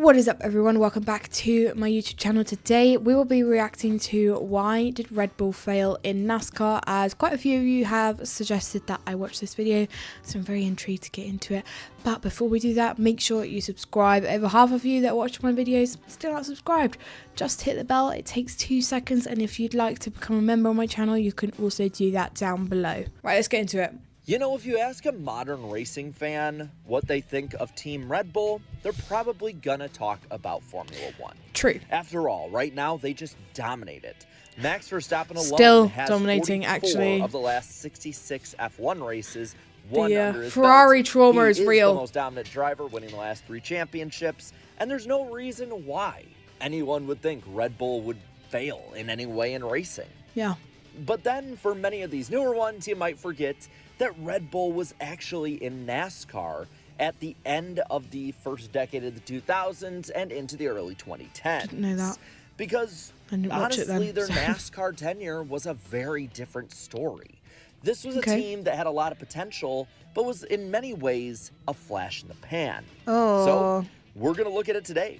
What is up, everyone? Welcome back to my YouTube channel. Today we will be reacting to why did Red Bull fail in NASCAR, as quite a few of you have suggested that I watch this video, so I'm very intrigued to get into it. But before we do that, make sure you subscribe. Over half of you that watch my videos still not subscribed. Just hit the bell, it takes 2 seconds, and if you'd like to become a member on my channel, you can also do that down below. Right, let's get into it. You know, if you ask a modern racing fan what they think of Team Red Bull, they're probably gonna talk about Formula One. True. After all, right now, they just dominate it. Max Verstappen alone Still has dominating, 44 actually. of the last 66 F1 races. One under his Ferrari belt. trauma He is is real. the most dominant driver, winning the last 3 championships, and there's no reason why anyone would think Red Bull would fail in any way in racing. Yeah. But then, for many of these newer ones, you might forget that Red Bull was actually in NASCAR at the end of the first decade of the 2000s and into the early 2010s. Didn't know that. Because, I didn't watch it then, honestly, their so. NASCAR tenure was a very different story. This was a Okay. team that had a lot of potential, but was in many ways a flash in the pan. Oh. So, we're going to look at it today.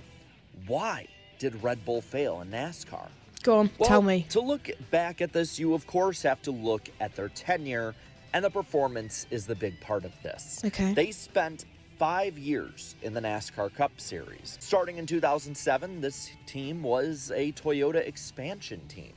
Why did Red Bull fail in NASCAR? Go on, Well, tell me. To look back at this, you of course have to look at their tenure, and the performance is the big part of this. Okay. They spent 5 years in the NASCAR Cup Series. Starting in 2007, this team was a Toyota expansion team.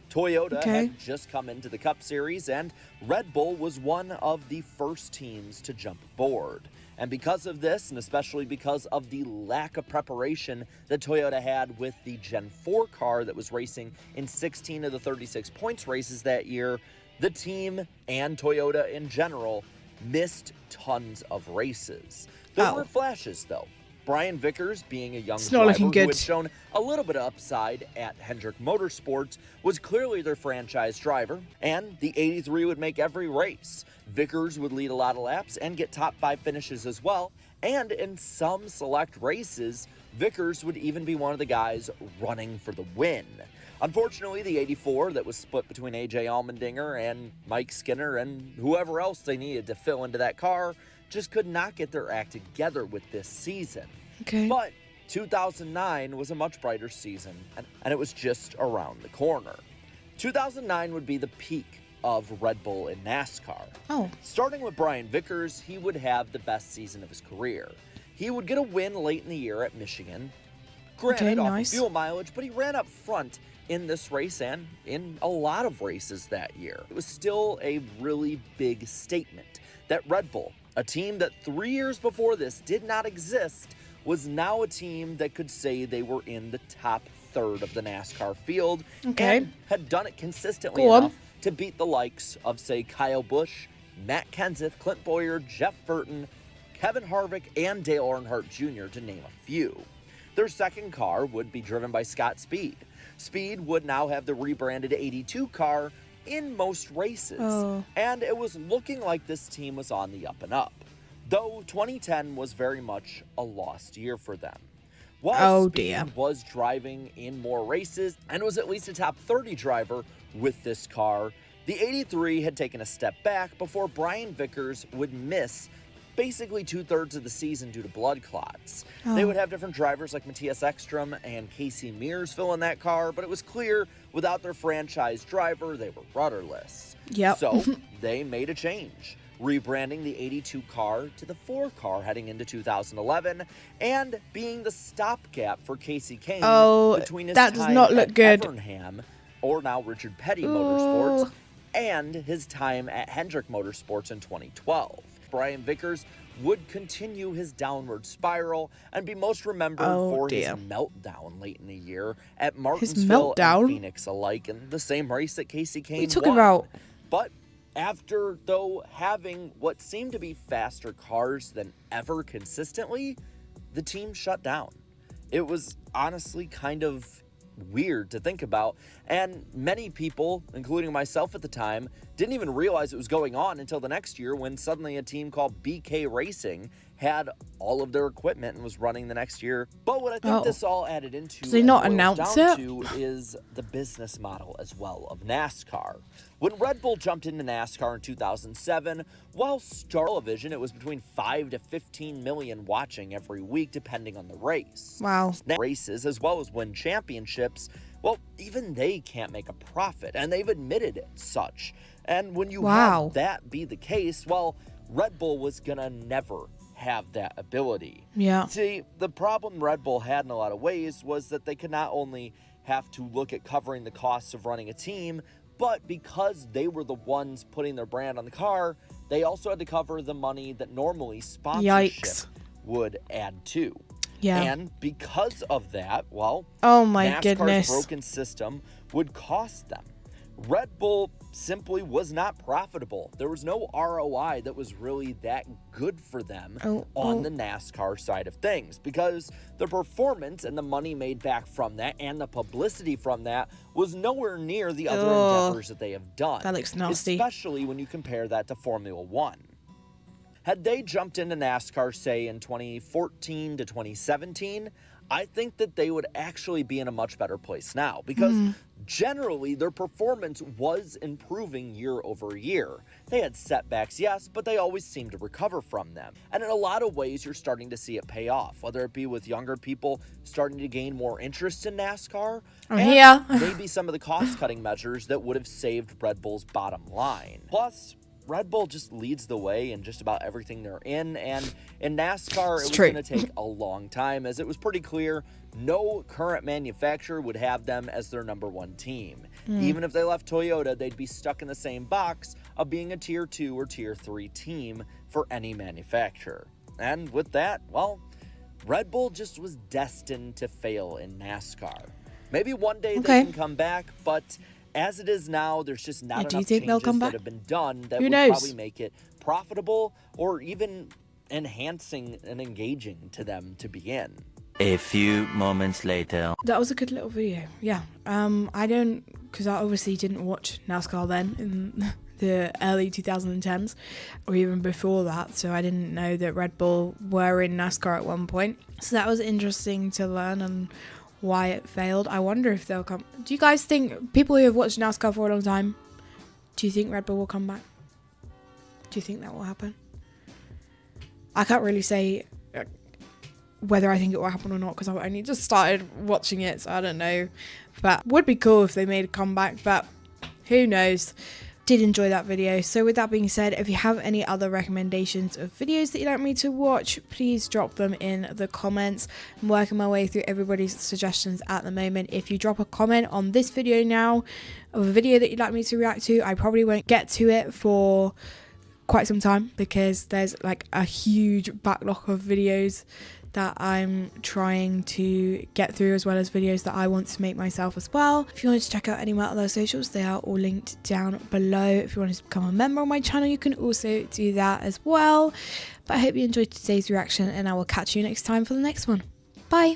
Toyota had just come into the Cup Series, and Red Bull was one of the first teams to jump aboard. And because of this, and especially because of the lack of preparation that Toyota had with the Gen 4 car that was racing in 16 of the 36 points races that year, the team and Toyota in general missed tons of races. There were flashes, though. Brian Vickers, being a young driver who had shown a little bit of upside at Hendrick Motorsports, was clearly their franchise driver, and the 83 would make every race. Vickers would lead a lot of laps and get top 5 finishes as well, and in some select races, Vickers would even be one of the guys running for the win. Unfortunately, the 84 that was split between AJ Allmendinger and Mike Skinner and whoever else they needed to fill into that car just could not get their act together with this season. Okay. But 2009 was a much brighter season, and it was just around the corner. 2009 would be the peak of Red Bull in NASCAR. Oh. Starting with Brian Vickers, he would have the best season of his career. He would get a win late in the year at Michigan. Granted, off of fuel mileage, but he ran up front in this race and in a lot of races that year. It was still a really big statement that Red Bull, a team that 3 years before this did not exist, was now a team that could say they were in the top third of the NASCAR field and had done it consistently enough to beat the likes of, say, Kyle Busch, Matt Kenseth, Clint Bowyer, Jeff Burton, Kevin Harvick, and Dale Earnhardt Jr., to name a few. Their second car would be driven by Scott Speed. Speed would now have the rebranded 82 car in most races, and it was looking like this team was on the up and up, though 2010 was very much a lost year for them. While Speed was driving in more races and was at least a top 30 driver with this car, the 83 had taken a step back before Brian Vickers would miss basically 2/3 of the season due to blood clots. They would have different drivers like Matthias Ekstrom and Casey Mears fill in that car, but it was clear without their franchise driver, they were rudderless. So they made a change, rebranding the 82 car to the 4 car heading into 2011 and being the stopgap for Casey Kane between his time at Evernham, or now Richard Petty Motorsports, and his time at Hendrick Motorsports in 2012. Brian Vickers would continue his downward spiral and be most remembered for his meltdown late in the year at Martinsville and Phoenix alike in the same race that Casey Kane won. But after, though, having what seemed to be faster cars than ever consistently, the team shut down. It was honestly kind of weird to think about, and many people, including myself at the time, didn't even realize it was going on until the next year when suddenly a team called BK Racing had all of their equipment and was running the next year. But what I think this all added into Did they not announce it? Is the business model as well of NASCAR. When Red Bull jumped into NASCAR in 2007, while Star Television, it was between 5 to 15 million watching every week, depending on the race. Wow. Races, as well as win championships, well, even they can't make a profit, and they've admitted it such. And when you have that be the case, well, Red Bull was gonna never have that ability. Yeah. See, the problem Red Bull had in a lot of ways was that they could not only have to look at covering the costs of running a team, but because they were the ones putting their brand on the car, they also had to cover the money that normally sponsorship would add to. Yeah. And because of that, well, oh my NASCAR's goodness, broken system would cost them. Red Bull simply was not profitable. There was no ROI that was really that good for them on the NASCAR side of things, because the performance and the money made back from that and the publicity from that was nowhere near the other endeavors that they have done. That looks nasty. Especially when you compare that to Formula One. Had they jumped into NASCAR, say, in 2014 to 2017, I think that they would actually be in a much better place now, because generally their performance was improving year over year. They had setbacks, yes, but they always seemed to recover from them. And in a lot of ways, you're starting to see it pay off, whether it be with younger people starting to gain more interest in NASCAR, and maybe some of the cost-cutting measures that would have saved Red Bull's bottom line. Plus, Red Bull just leads the way in just about everything they're in, and in NASCAR, it was going to take a long time, as it was pretty clear no current manufacturer would have them as their number one team. Even if they left Toyota, they'd be stuck in the same box of being a Tier 2 or Tier 3 team for any manufacturer. And with that, well, Red Bull just was destined to fail in NASCAR. Maybe one day they can come back, but as it is now, there's just not enough changes that have been done that would probably make it profitable or even enhancing and engaging to them to begin. A few moments later. That was a good little video. Yeah. Because I obviously didn't watch NASCAR then in the early 2010s or even before that, so I didn't know that Red Bull were in NASCAR at one point. So that was interesting to learn and why it failed. I wonder if they'll come. Do you guys think, people who have watched NASCAR for a long time, do you think Red Bull will come back? Do you think that will happen? I can't really say whether I think it will happen or not, because I've only just started watching it, so I don't know. But would be cool if they made a comeback, but who knows. Did enjoy that video. So with that being said, if you have any other recommendations of videos that you'd like me to watch, please drop them in the comments. I'm working my way through everybody's suggestions at the moment. If you drop a comment on this video now of a video that you'd like me to react to, I probably won't get to it for quite some time, because there's like a huge backlog of videos that I'm trying to get through, as well as videos that I want to make myself as well. If you wanted to check out any of my other socials, they are all linked down below. If you wanted to become a member on my channel, you can also do that as well. But I hope you enjoyed today's reaction, and I will catch you next time for the next one. Bye!